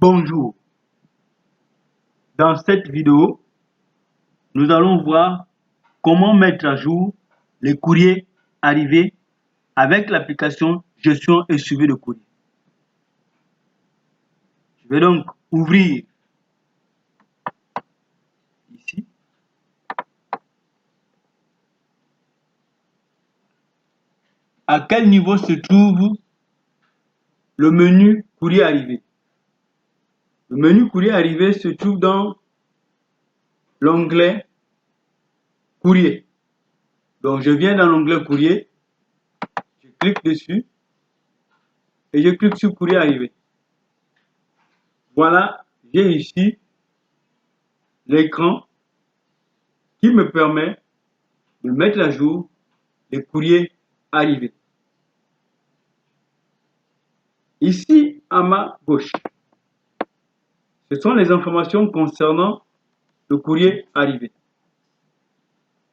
Bonjour, dans cette vidéo, nous allons voir comment mettre à jour les courriers arrivés avec l'application gestion et suivi de courrier. Je vais donc ouvrir ici. À quel niveau se trouve le menu courrier arrivé? Le menu courrier arrivé se trouve dans l'onglet courrier. Donc je viens dans l'onglet courrier, je clique dessus et je clique sur courrier arrivé. Voilà, j'ai ici l'écran qui me permet de mettre à jour les courriers arrivés. Ici, à ma gauche, ce sont les informations concernant le courrier arrivé.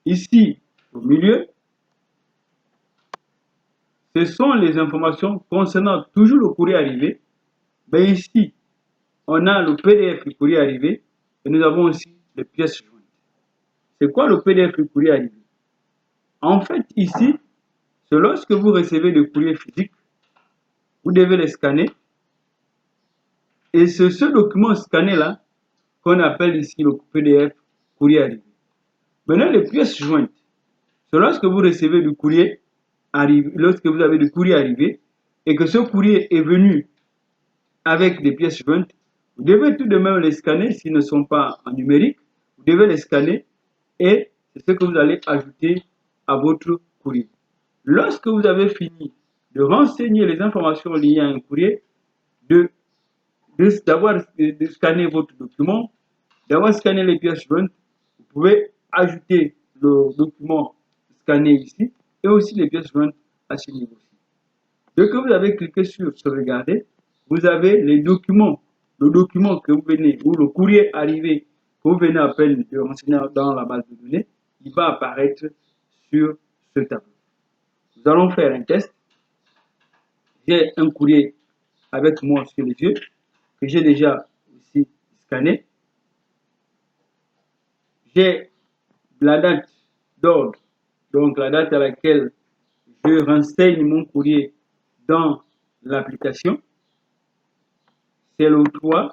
Ici, au milieu, ce sont les informations concernant toujours le courrier arrivé. Mais ici, on a le PDF du courrier arrivé et nous avons aussi les pièces jointes. C'est quoi le PDF du courrier arrivé? En fait, ici, c'est lorsque vous recevez des courriers physiques, vous devez les scanner. Et c'est ce document scanné-là qu'on appelle ici le PDF courrier arrivé. Maintenant, les pièces jointes, c'est lorsque vous recevez du courrier arrivé, lorsque vous avez du courrier arrivé et que ce courrier est venu avec des pièces jointes, vous devez tout de même les scanner s'ils ne sont pas en numérique. Vous devez les scanner et c'est ce que vous allez ajouter à votre courrier. Lorsque vous avez fini de renseigner les informations liées à un courrier, de scanner votre document, d'avoir scanné les pièces jointes, vous pouvez ajouter le document scanné ici et aussi les pièces jointes à ce niveau-ci. Dès que vous avez cliqué sur sauvegarder, vous avez les documents, le document que vous venez, ou le courrier arrivé que vous venez à peine de renseigner dans la base de données, il va apparaître sur ce tableau. Nous allons faire un test. J'ai un courrier avec moi sur les yeux que j'ai déjà aussi scanné. J'ai la date d'ordre, donc la date à laquelle je renseigne mon courrier dans l'application. C'est le 3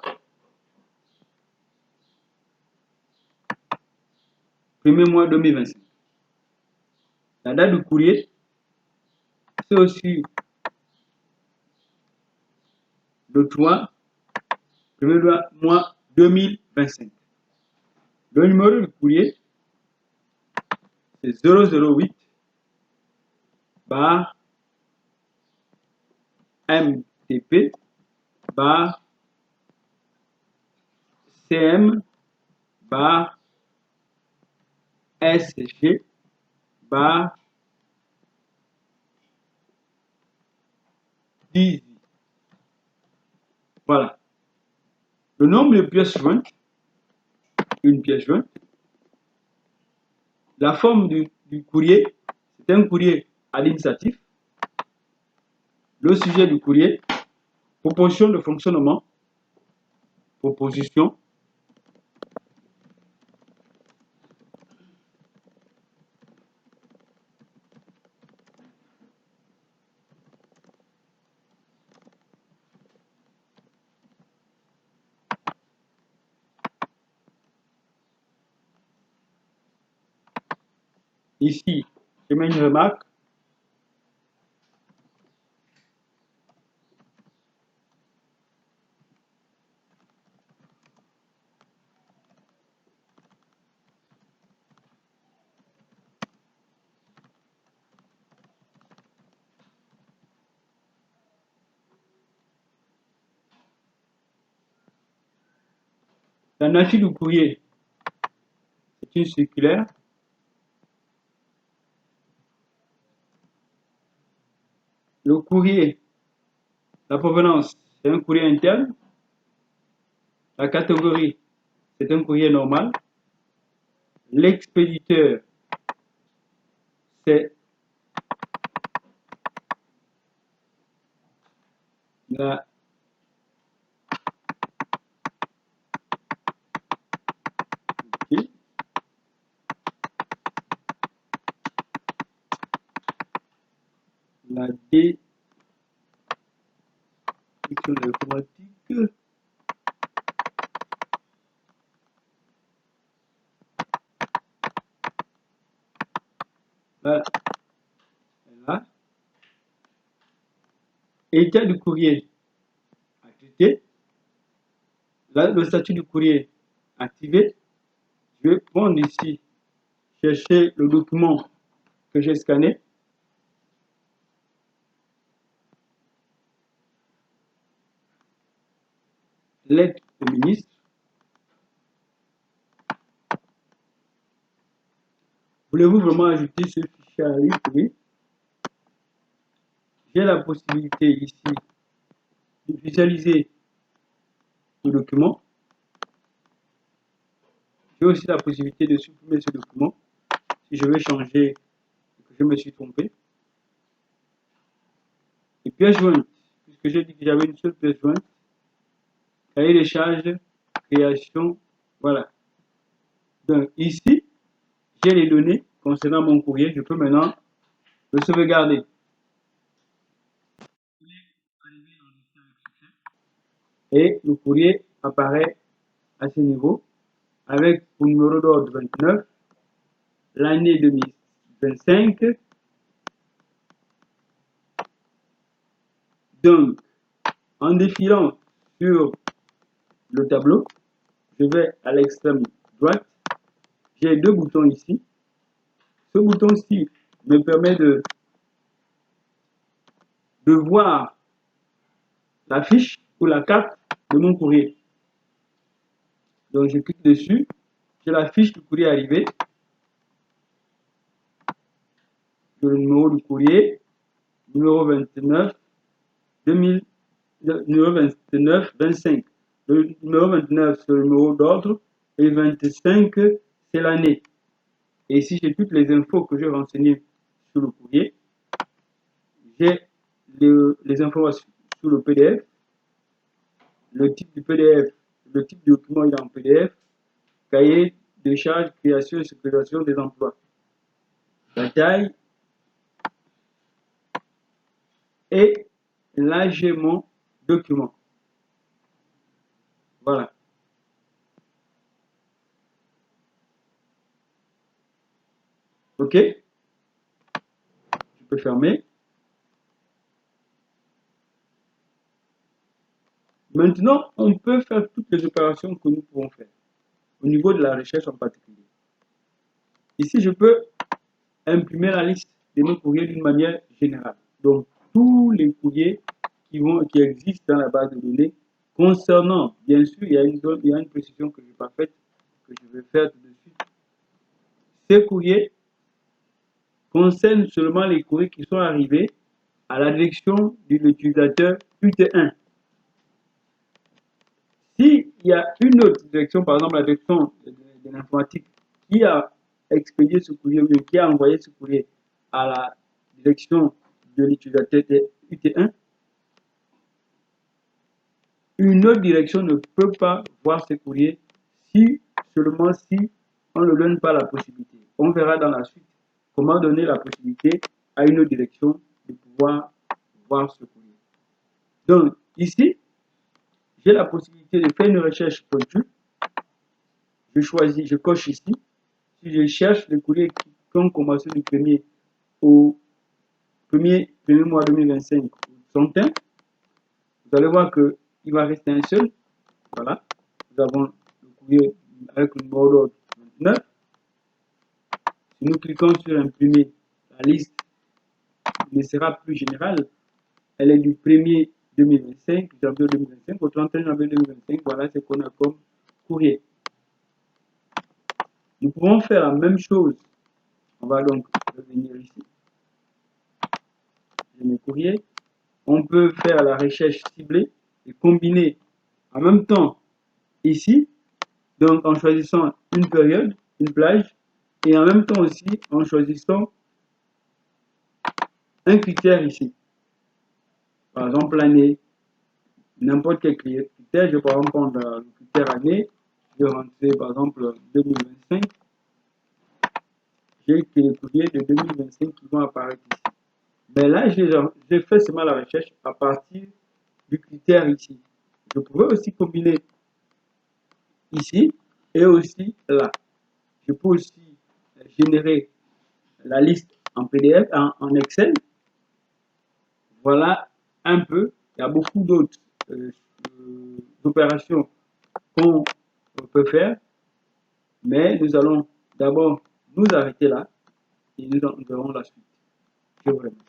premier mois 2025. La date du courrier, c'est aussi le 3 premier mois 2025. Le numéro du courrier, c'est 008 bar MTP bar CM bar SG bar 10. Voilà. Le nombre de pièces jointes, une pièce jointe. La forme du courrier, c'est un courrier administratif. Le sujet du courrier, proposition de fonctionnement, proposition. Ici, je mets une remarque. La nature du courrier, c'est une circulaire. Le courrier, la provenance, c'est un courrier interne. La catégorie, c'est un courrier normal. L'expéditeur, c'est la, la D, section informatique. Là, là. État du courrier à traiter. Là, le statut du courrier activé. Je vais prendre ici, chercher le document que j'ai scanné. Lettre du ministre. Voulez-vous vraiment ajouter ce fichier à la liste? Oui. J'ai la possibilité ici de visualiser ce document. J'ai aussi la possibilité de supprimer ce document si je veux changer et que je me suis trompé. Et pièce jointe, puisque j'ai dit que j'avais une seule pièce jointe, cahier des charges, création, voilà. Donc ici, j'ai les données concernant mon courrier, je peux maintenant le sauvegarder. Et le courrier apparaît à ce niveau avec pour numéro d'ordre 29, l'année 2025. Donc, en défilant sur le tableau, je vais à l'extrême droite, j'ai deux boutons ici. Ce bouton-ci me permet de voir la fiche ou la carte de mon courrier. Donc, je clique dessus, j'ai la fiche du courrier arrivé, le numéro du courrier, numéro 29, 2000, numéro 29, 25. Le numéro 29, c'est le numéro d'ordre, et 25, c'est l'année. Et ici, j'ai toutes les infos que j'ai renseignées sur le courrier. J'ai les informations sur le PDF, le type du PDF, le type de document il est en PDF, cahier de charges, création et sécurisation des emplois, la taille et l'âge de mon document. Voilà. OK? Je peux fermer. Maintenant, on peut faire toutes les opérations que nous pouvons faire au niveau de la recherche en particulier. Ici, je peux imprimer la liste de mes courriers d'une manière générale. Donc, tous les courriers qui existent dans la base de données concernant, bien sûr, il y a une précision que je n'ai pas faite, que je vais faire tout de suite. Ces courriers concernent seulement les courriers qui sont arrivés à la direction de l'utilisateur UT1. S'il y a une autre direction, par exemple la direction de l'informatique, qui a expédié ce courrier ou qui a envoyé ce courrier à la direction de l'utilisateur UT1, une autre direction ne peut pas voir ce courrier seulement si on ne donne pas la possibilité. On verra dans la suite comment donner la possibilité à une autre direction de pouvoir voir ce courrier. Donc ici, j'ai la possibilité de faire une recherche pointue. Je choisis, je coche ici. Si je cherche les courriers qui ont commencé du 1er au premier mois 2025 au 31, vous allez voir qu'il va rester un seul. Voilà. Nous avons le courrier avec le numéro d'ordre 29. Si nous cliquons sur imprimer, la liste ne sera plus générale. Elle est du 1er 2025, janvier 2025 au 31 janvier 2025. Voilà ce qu'on a comme courrier. Nous pouvons faire la même chose. On va donc revenir ici. J'ai mes courriers. On peut faire la recherche ciblée et combiner en même temps ici, donc en choisissant une période, une plage, et en même temps aussi en choisissant un critère ici. Par exemple, l'année, n'importe quel critère, je vais par exemple prendre le critère année, je vais rentrer par exemple 2025. J'ai que les courriers de 2025 qui vont apparaître ici. Mais là, j'ai fait seulement la recherche à partir du critère ici. Je pouvais aussi combiner ici et aussi là. Je peux aussi générer la liste en PDF, en Excel. Voilà un peu. Il y a beaucoup d'autres opérations qu'on peut faire, mais nous allons d'abord nous arrêter là et nous verrons la suite. Je vous remercie.